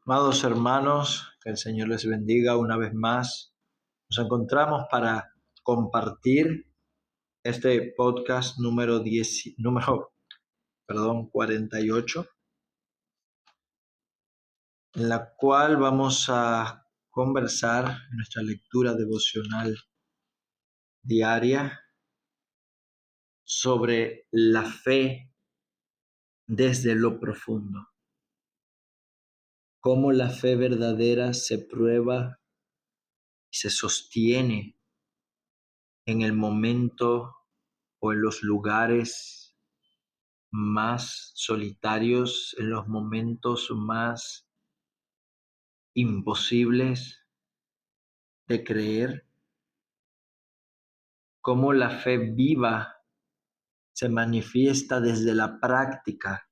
Amados hermanos, que el Señor les bendiga una vez más. Nos encontramos para compartir este podcast número 48, en la cual vamos a conversar en nuestra lectura devocional diaria sobre la fe desde lo profundo. Cómo la fe verdadera se prueba y se sostiene en el momento o en los lugares más solitarios, en los momentos más imposibles de creer, cómo la fe viva se manifiesta desde la práctica,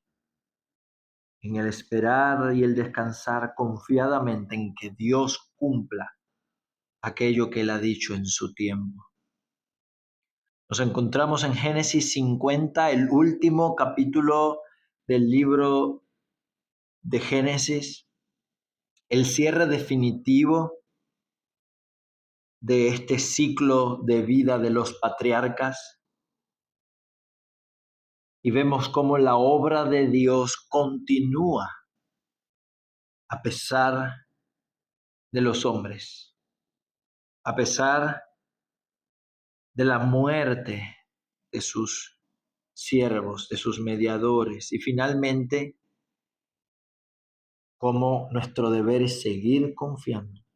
en el esperar y el descansar confiadamente en que Dios cumpla aquello que Él ha dicho en su tiempo. Nos encontramos en Génesis 50, el último capítulo del libro de Génesis, el cierre definitivo de este ciclo de vida de los patriarcas, y vemos cómo la obra de Dios continúa a pesar de los hombres, a pesar de la muerte de sus siervos, de sus mediadores, y finalmente cómo nuestro deber es seguir confiando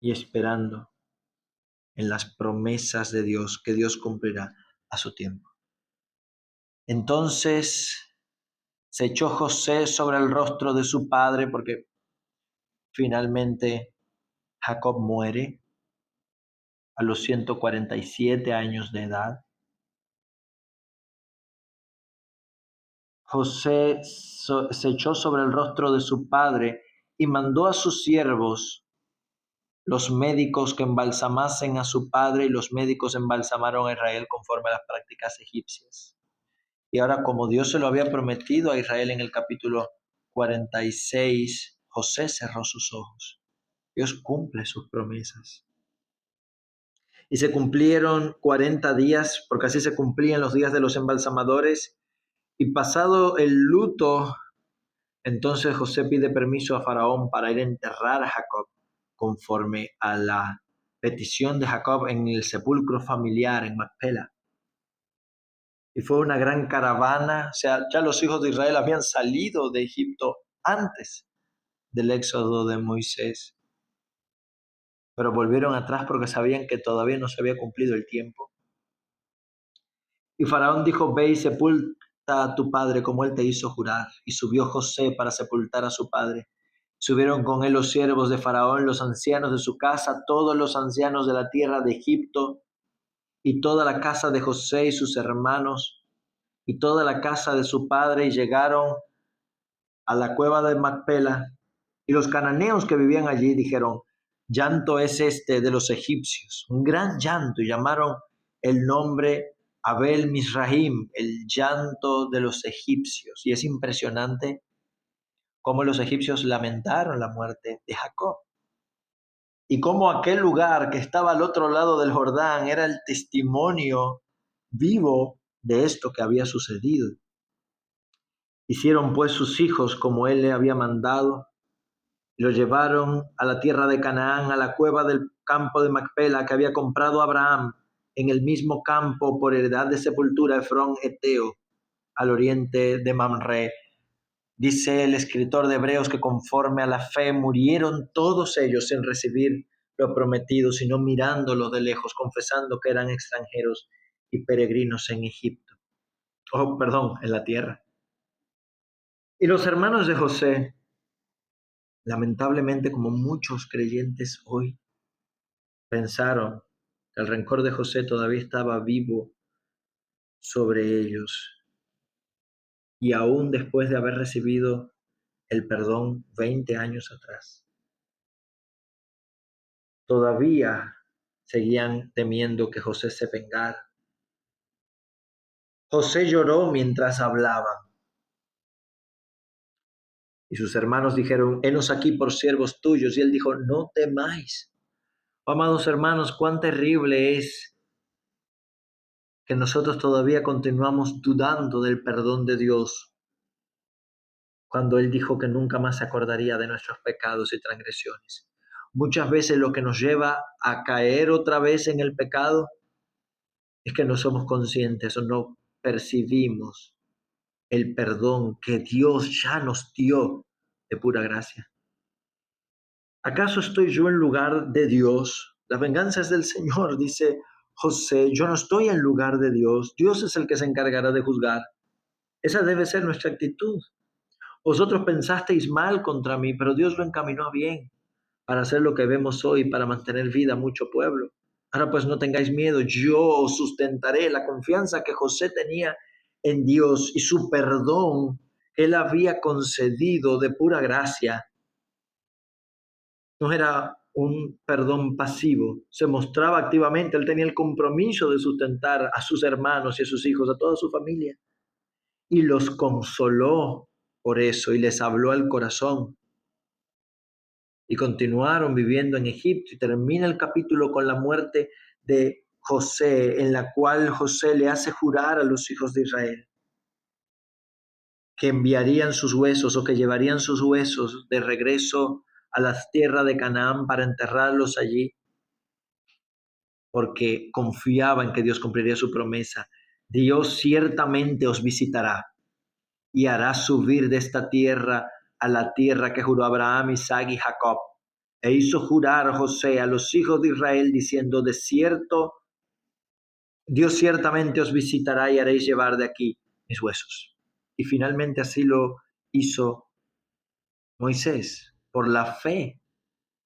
y esperando en las promesas de Dios que Dios cumplirá a su tiempo. Entonces se echó José sobre el rostro de su padre, porque finalmente Jacob muere a los 147 años de edad. José se echó sobre el rostro de su padre y mandó a sus siervos, los médicos, que embalsamasen a su padre, y los médicos embalsamaron a Israel conforme a las prácticas egipcias. Y ahora, como Dios se lo había prometido a Israel en el capítulo 46, José cerró sus ojos. Dios cumple sus promesas. Y se cumplieron 40 días, porque así se cumplían los días de los embalsamadores. Y pasado el luto, entonces José pide permiso a Faraón para ir a enterrar a Jacob, conforme a la petición de Jacob en el sepulcro familiar en Macpela. Y fue una gran caravana, o sea, ya los hijos de Israel habían salido de Egipto antes del éxodo de Moisés, pero volvieron atrás porque sabían que todavía no se había cumplido el tiempo. Y Faraón dijo: ve y sepulta a tu padre como él te hizo jurar. Y subió José para sepultar a su padre. Subieron con él los siervos de Faraón, los ancianos de su casa, todos los ancianos de la tierra de Egipto, y toda la casa de José y sus hermanos, y toda la casa de su padre, y llegaron a la cueva de Macpela. Y los cananeos que vivían allí dijeron: llanto es este de los egipcios, un gran llanto, y llamaron el nombre Abel Misraim, el llanto de los egipcios. Y es impresionante cómo los egipcios lamentaron la muerte de Jacob, y cómo aquel lugar que estaba al otro lado del Jordán era el testimonio vivo de esto que había sucedido. Hicieron pues sus hijos como él le había mandado, y lo llevaron a la tierra de Canaán, a la cueva del campo de Macpela que había comprado Abraham, en el mismo campo por heredad de sepultura Efrón Eteo, al oriente de Mamre. Dice el escritor de Hebreos que conforme a la fe murieron todos ellos sin recibir lo prometido, sino mirándolo de lejos, confesando que eran extranjeros y peregrinos en Egipto. En la tierra. Y los hermanos de José, lamentablemente, como muchos creyentes hoy, pensaron que el rencor de José todavía estaba vivo sobre ellos. Y aún después de haber recibido el perdón 20 años atrás, todavía seguían temiendo que José se vengara. José lloró mientras hablaban. Y sus hermanos dijeron, henos aquí por siervos tuyos. Y él dijo, no temáis. Oh, amados hermanos, cuán terrible es que nosotros todavía continuamos dudando del perdón de Dios cuando Él dijo que nunca más se acordaría de nuestros pecados y transgresiones. Muchas veces lo que nos lleva a caer otra vez en el pecado es que no somos conscientes o no percibimos el perdón que Dios ya nos dio de pura gracia. ¿Acaso estoy yo en lugar de Dios? La venganza es del Señor, dice José. Yo no estoy en lugar de Dios. Dios es el que se encargará de juzgar. Esa debe ser nuestra actitud. Vosotros pensasteis mal contra mí, pero Dios lo encaminó a bien para hacer lo que vemos hoy, para mantener vida a mucho pueblo. Ahora pues no tengáis miedo, yo os sustentaré. La confianza que José tenía en Dios y su perdón que él había concedido de pura gracia, no era un perdón pasivo, se mostraba activamente, él tenía el compromiso de sustentar a sus hermanos y a sus hijos, a toda su familia, y los consoló por eso y les habló al corazón. Y continuaron viviendo en Egipto y termina el capítulo con la muerte de José, en la cual José le hace jurar a los hijos de Israel que enviarían sus huesos o que llevarían sus huesos de regreso a la tierra de Canaán para enterrarlos allí, porque confiaba en que Dios cumpliría su promesa. Dios ciertamente os visitará y hará subir de esta tierra a la tierra que juró Abraham, Isaac y Jacob. E hizo jurar José a los hijos de Israel diciendo, de cierto, Dios ciertamente os visitará y haréis llevar de aquí mis huesos. Y finalmente así lo hizo Moisés. Por la fe,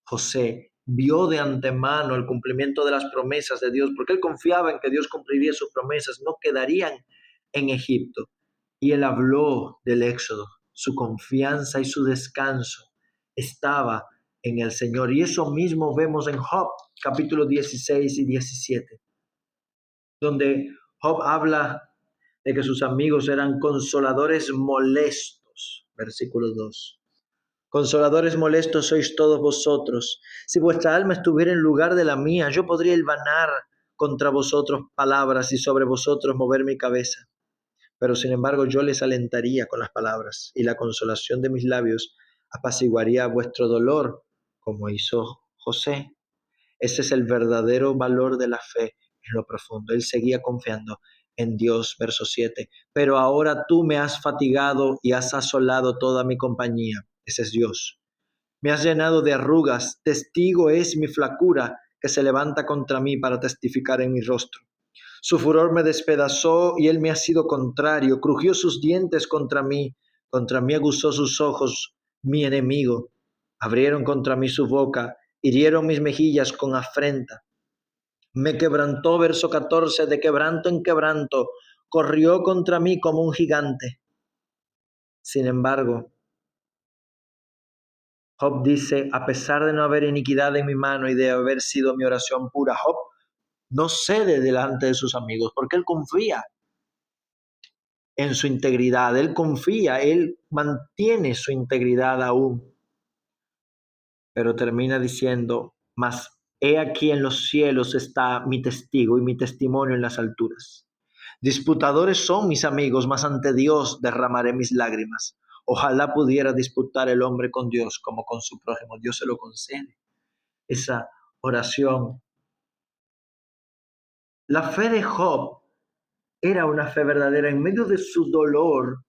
José vio de antemano el cumplimiento de las promesas de Dios, porque él confiaba en que Dios cumpliría sus promesas, no quedarían en Egipto. Y él habló del éxodo, su confianza y su descanso estaba en el Señor. Y eso mismo vemos en Job, capítulo 16 y 17, donde Job habla de que sus amigos eran consoladores molestos. Versículo 2. Consoladores molestos sois todos vosotros. Si vuestra alma estuviera en lugar de la mía, yo podría hilvanar contra vosotros palabras y sobre vosotros mover mi cabeza. Pero sin embargo yo les alentaría con las palabras, y la consolación de mis labios apaciguaría vuestro dolor, como hizo José. Ese es el verdadero valor de la fe en lo profundo. Él seguía confiando en Dios, verso 7. Pero ahora tú me has fatigado y has asolado toda mi compañía. Ese es Dios. Me has llenado de arrugas. Testigo es mi flacura que se levanta contra mí para testificar en mi rostro. Su furor me despedazó y él me ha sido contrario. Crujió sus dientes contra mí aguzó sus ojos mi enemigo. Abrieron contra mí su boca, hirieron mis mejillas con afrenta. Me quebrantó, verso 14, de quebranto en quebranto, corrió contra mí como un gigante. Sin embargo, Job dice, a pesar de no haber iniquidad en mi mano y de haber sido mi oración pura, Job no cede delante de sus amigos porque él confía en su integridad, él confía, él mantiene su integridad aún. Pero termina diciendo, mas he aquí en los cielos está mi testigo y mi testimonio en las alturas. Disputadores son mis amigos, mas ante Dios derramaré mis lágrimas. Ojalá pudiera disputar el hombre con Dios como con su prójimo. Dios se lo concede. Esa oración. La fe de Job era una fe verdadera. En medio de su dolor,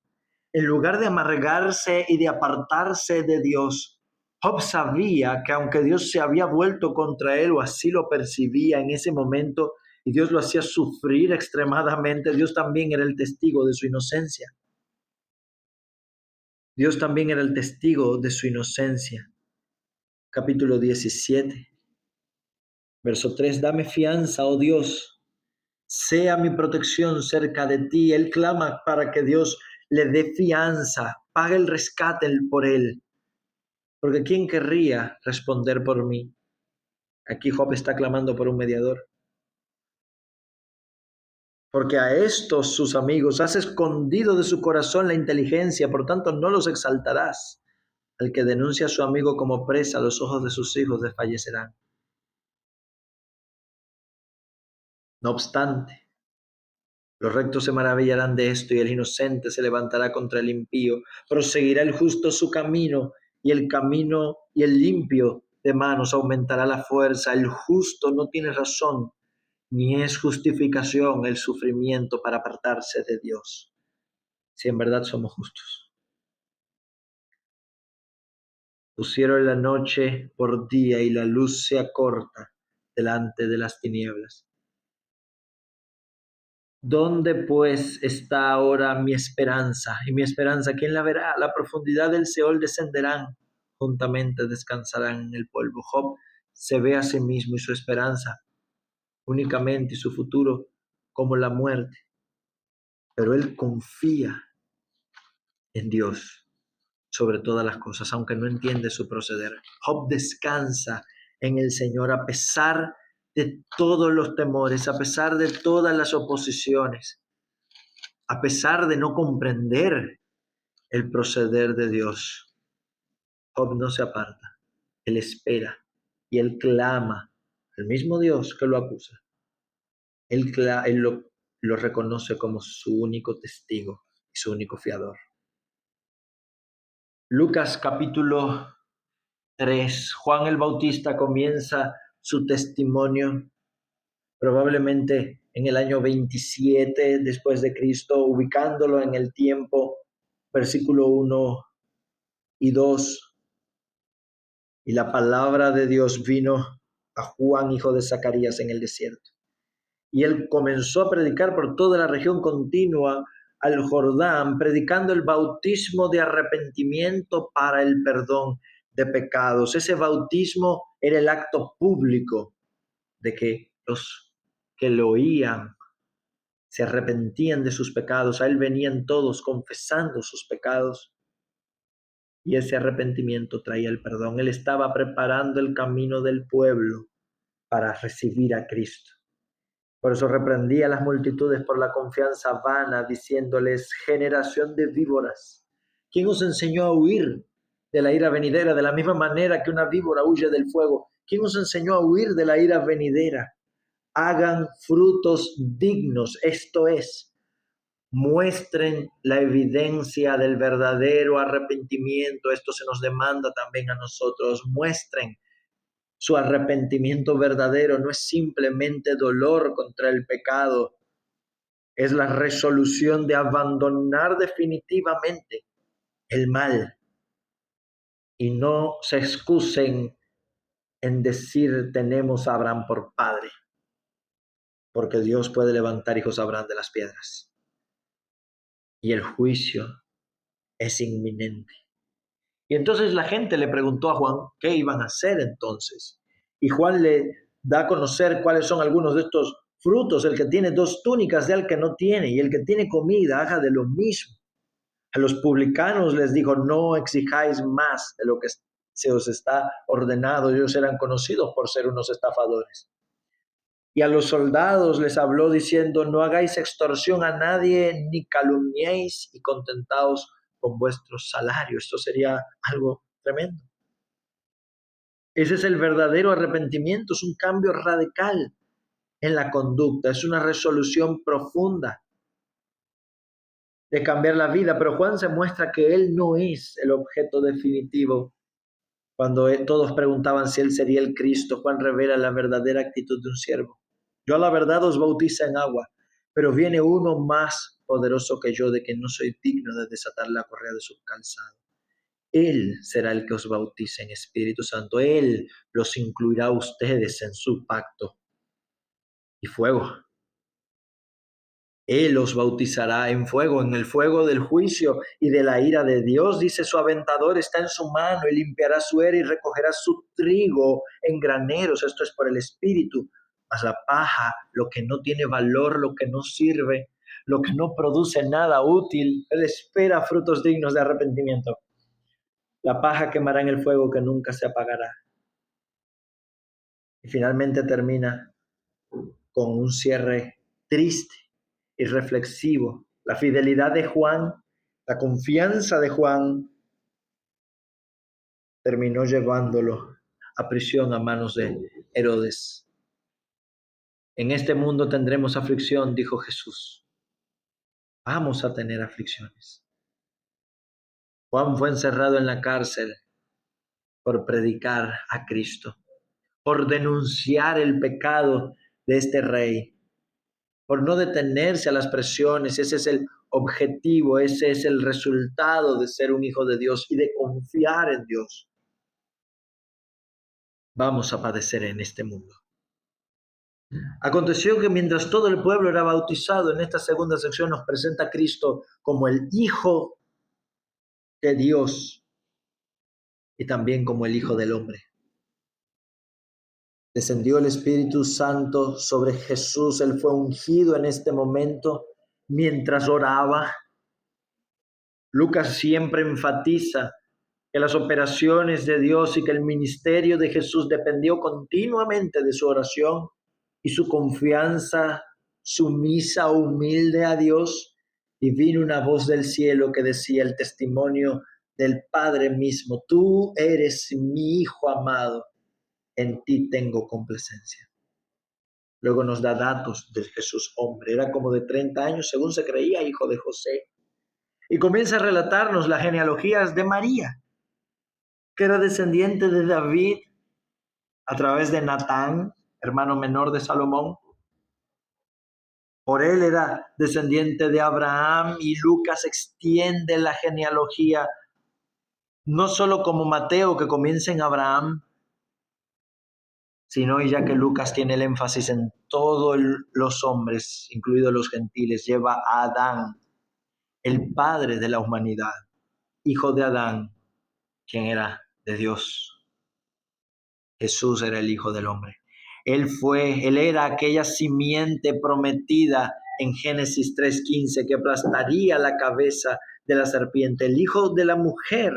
en lugar de amargarse y de apartarse de Dios, Job sabía que aunque Dios se había vuelto contra él, o así lo percibía en ese momento, y Dios lo hacía sufrir extremadamente, Dios también era el testigo de su inocencia. Dios también era el testigo de su inocencia. Capítulo 17, verso 3. Dame fianza, oh Dios, sea mi protección cerca de ti. Él clama para que Dios le dé fianza, pague el rescate por él. Porque ¿quién querría responder por mí? Aquí Job está clamando por un mediador. Porque a estos sus amigos has escondido de su corazón la inteligencia, por tanto no los exaltarás. El que denuncia a su amigo como presa, los ojos de sus hijos desfallecerán. No obstante, los rectos se maravillarán de esto y el inocente se levantará contra el impío. Proseguirá el justo su camino y el limpio de manos aumentará la fuerza. El justo no tiene razón, ni es justificación el sufrimiento para apartarse de Dios, si en verdad somos justos. Pusieron la noche por día y la luz se acorta delante de las tinieblas. ¿Dónde pues está ahora mi esperanza? Y mi esperanza, ¿quién la verá? A la profundidad del Seol descenderán, juntamente descansarán en el polvo. Job se ve a sí mismo y su esperanza únicamente y su futuro como la muerte, pero él confía en Dios sobre todas las cosas, aunque no entiende su proceder. Job descansa en el Señor a pesar de todos los temores, a pesar de todas las oposiciones, a pesar de no comprender el proceder de Dios. Job no se aparta, él espera y él clama al mismo Dios que lo acusa. Él lo reconoce como su único testigo y su único fiador. Lucas capítulo 3. Juan el Bautista comienza su testimonio probablemente en el año 27 después de Cristo, ubicándolo en el tiempo, versículo 1 y 2. Y la palabra de Dios vino a Juan, hijo de Zacarías, en el desierto. Y él comenzó a predicar por toda la región continua al Jordán, predicando el bautismo de arrepentimiento para el perdón de pecados. Ese bautismo era el acto público de que los que lo oían se arrepentían de sus pecados. A él venían todos confesando sus pecados y ese arrepentimiento traía el perdón. Él estaba preparando el camino del pueblo para recibir a Cristo. Por eso reprendía a las multitudes por la confianza vana, diciéndoles: generación de víboras, ¿quién os enseñó a huir de la ira venidera? De la misma manera que una víbora huye del fuego, ¿quién os enseñó a huir de la ira venidera? Hagan frutos dignos, esto es, muestren la evidencia del verdadero arrepentimiento. Esto se nos demanda también a nosotros. Muestren su arrepentimiento verdadero. No es simplemente dolor contra el pecado, es la resolución de abandonar definitivamente el mal. Y no se excusen en decir: tenemos a Abraham por padre, porque Dios puede levantar hijos a Abraham de las piedras. Y el juicio es inminente. Y entonces la gente le preguntó a Juan qué iban a hacer entonces. Y Juan le da a conocer cuáles son algunos de estos frutos. El que tiene 2 túnicas, dé al que no tiene, y el que tiene comida, haga de lo mismo. A los publicanos les dijo: no exijáis más de lo que se os está ordenado. Ellos eran conocidos por ser unos estafadores. Y a los soldados les habló diciendo: no hagáis extorsión a nadie, ni calumniéis, y contentaos con vuestro salario. Esto sería algo tremendo. Ese es el verdadero arrepentimiento, es un cambio radical en la conducta, es una resolución profunda de cambiar la vida. Pero Juan se muestra que él no es el objeto definitivo. Cuando todos preguntaban si él sería el Cristo, Juan revela la verdadera actitud de un siervo. Yo a la verdad os bautizo en agua, pero viene uno más poderoso que yo, de que no soy digno de desatar la correa de su calzado. Él será el que os bautice en Espíritu Santo. Él los incluirá a ustedes en su pacto y fuego. Él os bautizará en fuego, en el fuego del juicio y de la ira de Dios. Dice: su aventador está en su mano y limpiará su era y recogerá su trigo en graneros. Esto es por el Espíritu. Mas la paja, lo que no tiene valor, lo que no sirve, lo que no produce nada útil, él espera frutos dignos de arrepentimiento. La paja quemará en el fuego que nunca se apagará. Y finalmente termina con un cierre triste y reflexivo. La fidelidad de Juan, la confianza de Juan terminó llevándolo a prisión a manos de Herodes. En este mundo tendremos aflicción, dijo Jesús. Vamos a tener aflicciones. Juan fue encerrado en la cárcel por predicar a Cristo, por denunciar el pecado de este rey, por no detenerse a las presiones. Ese es el objetivo, ese es el resultado de ser un hijo de Dios y de confiar en Dios. Vamos a padecer en este mundo. Aconteció que mientras todo el pueblo era bautizado, en esta segunda sección nos presenta a Cristo como el Hijo de Dios y también como el Hijo del Hombre. Descendió el Espíritu Santo sobre Jesús. Él fue ungido en este momento mientras oraba. Lucas siempre enfatiza que las operaciones de Dios y que el ministerio de Jesús dependió continuamente de su oración y su confianza sumisa, humilde a Dios. Y vino una voz del cielo que decía el testimonio del Padre mismo: tú eres mi Hijo amado, en ti tengo complacencia. Luego nos da datos de Jesús hombre. Era como de 30 años, según se creía, hijo de José. Y comienza a relatarnos las genealogías de María, que era descendiente de David a través de Natán, hermano menor de Salomón. Por él era descendiente de Abraham, y Lucas extiende la genealogía, no solo como Mateo, que comienza en Abraham, sino ya que Lucas tiene el énfasis en todos los hombres, incluidos los gentiles, lleva a Adán, el padre de la humanidad, hijo de Adán, quien era de Dios. Jesús era el Hijo del Hombre. Él era aquella simiente prometida en Génesis 3:15 que aplastaría la cabeza de la serpiente, el hijo de la mujer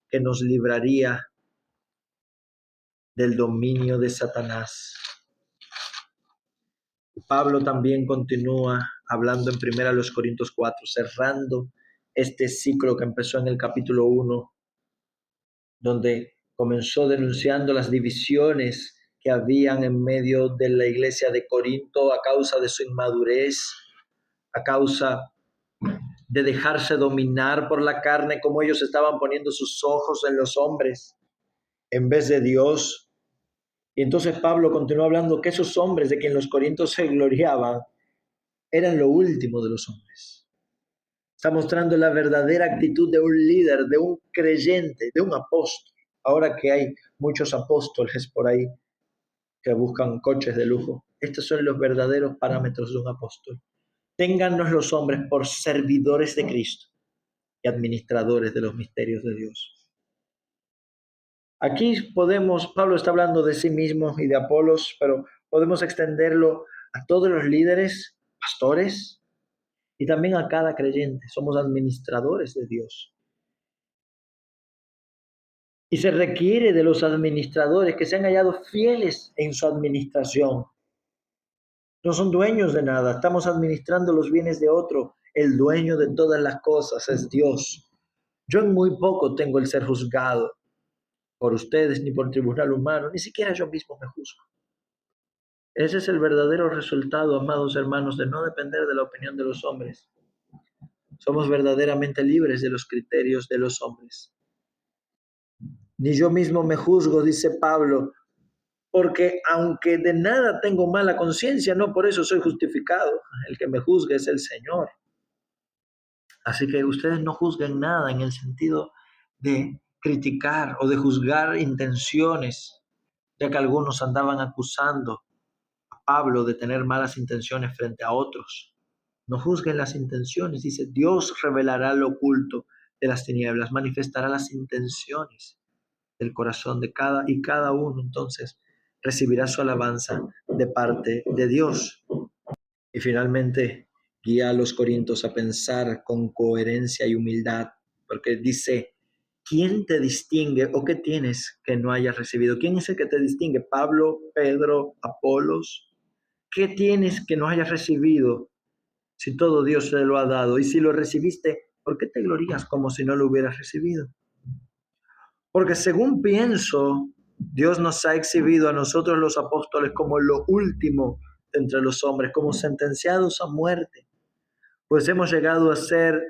que nos libraría del dominio de Satanás. Pablo también continúa hablando en 1 Corintios 4, cerrando este ciclo que empezó en el capítulo 1, donde comenzó denunciando las divisiones que habían en medio de la iglesia de Corinto a causa de su inmadurez, a causa de dejarse dominar por la carne, como ellos estaban poniendo sus ojos en los hombres en vez de Dios. Y entonces Pablo continuó hablando que esos hombres de quien los corintios se gloriaban eran lo último de los hombres. Está mostrando la verdadera actitud de un líder, de un creyente, de un apóstol. Ahora que hay muchos apóstoles por ahí que buscan coches de lujo, estos son los verdaderos parámetros de un apóstol. Téngannos los hombres por servidores de Cristo y administradores de los misterios de Dios. Aquí Pablo está hablando de sí mismo y de Apolos, pero podemos extenderlo a todos los líderes, pastores y también a cada creyente. Somos administradores de Dios. Y se requiere de los administradores que se han hallado fieles en su administración. No son dueños de nada, estamos administrando los bienes de otro. El dueño de todas las cosas es Dios. Yo en muy poco tengo el ser juzgado por ustedes, ni por tribunal humano, ni siquiera yo mismo me juzgo. Ese es el verdadero resultado, amados hermanos, de no depender de la opinión de los hombres. Somos verdaderamente libres de los criterios de los hombres. Ni yo mismo me juzgo, dice Pablo, porque aunque de nada tengo mala conciencia, no por eso soy justificado. El que me juzga es el Señor. Así que ustedes no juzguen nada en el sentido de criticar o de juzgar intenciones, ya que algunos andaban acusando a Pablo de tener malas intenciones frente a otros. No juzguen las intenciones, dice, Dios revelará lo oculto de las tinieblas, manifestará las intenciones del corazón de cada uno, entonces recibirá su alabanza de parte de Dios. Y finalmente guía a los corintios a pensar con coherencia y humildad, porque dice, ¿quién te distingue o qué tienes que no hayas recibido? ¿Quién es el que te distingue? ¿Pablo, Pedro, Apolos? ¿Qué tienes que no hayas recibido si todo Dios te lo ha dado? Y si lo recibiste, ¿por qué te glorías como si no lo hubieras recibido? Porque según pienso, Dios nos ha exhibido a nosotros los apóstoles como lo último entre los hombres, como sentenciados a muerte, pues hemos llegado a ser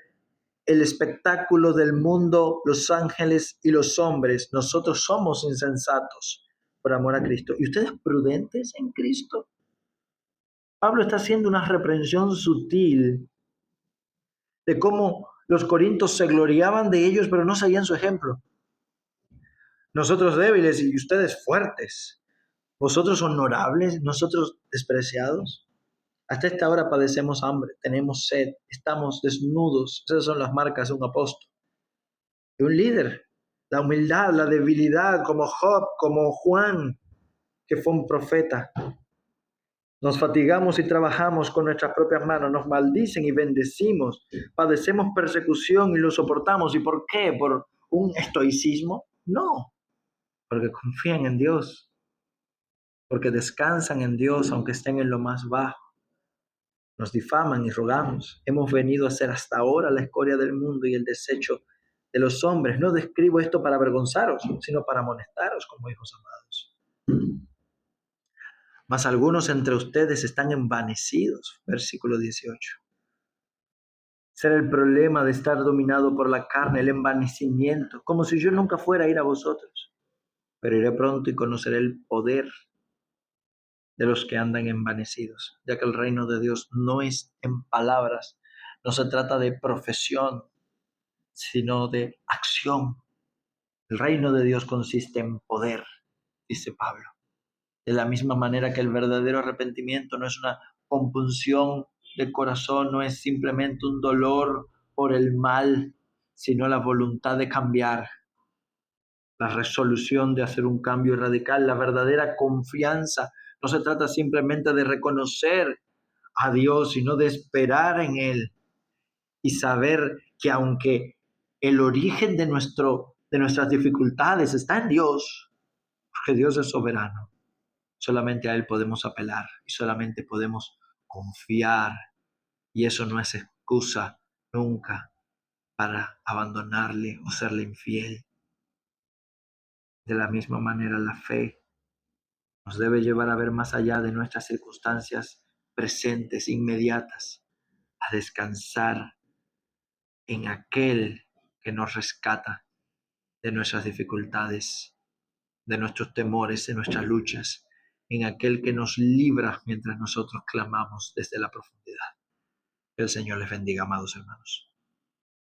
el espectáculo del mundo, los ángeles y los hombres. Nosotros somos insensatos por amor a Cristo. ¿Y ustedes prudentes en Cristo? Pablo está haciendo una reprensión sutil de cómo los corintios se gloriaban de ellos, pero no seguían su ejemplo. Nosotros débiles y ustedes fuertes. Vosotros honorables, nosotros despreciados. Hasta esta hora padecemos hambre, tenemos sed, estamos desnudos. Esas son las marcas de un apóstol, de un líder. La humildad, la debilidad, como Job, como Juan, que fue un profeta. Nos fatigamos y trabajamos con nuestras propias manos, nos maldicen y bendecimos, padecemos persecución y lo soportamos. ¿Y por qué? ¿Por un estoicismo? No, porque confían en Dios, porque descansan en Dios aunque estén en lo más bajo. Nos difaman y rogamos. Hemos venido a ser hasta ahora la escoria del mundo y el desecho de los hombres. No describo esto para avergonzaros, sino para amonestaros como hijos amados. Mas algunos entre ustedes están envanecidos. Versículo 18. Será el problema de estar dominado por la carne, el envanecimiento, como si yo nunca fuera a ir a vosotros. Pero iré pronto y conoceré el poder de los que andan envanecidos, ya que el reino de Dios no es en palabras, no se trata de profesión, sino de acción. El reino de Dios consiste en poder, dice Pablo. De la misma manera que el verdadero arrepentimiento no es una compunción de corazón, no es simplemente un dolor por el mal, sino la voluntad de cambiar, la resolución de hacer un cambio radical. La verdadera confianza no se trata simplemente de reconocer a Dios, sino de esperar en Él y saber que aunque el origen de nuestras dificultades está en Dios, porque Dios es soberano, solamente a Él podemos apelar y solamente podemos confiar. Y eso no es excusa nunca para abandonarle o serle infiel. De la misma manera, la fe nos debe llevar a ver más allá de nuestras circunstancias presentes, inmediatas, a descansar en aquel que nos rescata de nuestras dificultades, de nuestros temores, de nuestras luchas, en aquel que nos libra mientras nosotros clamamos desde la profundidad. Que el Señor les bendiga, amados hermanos.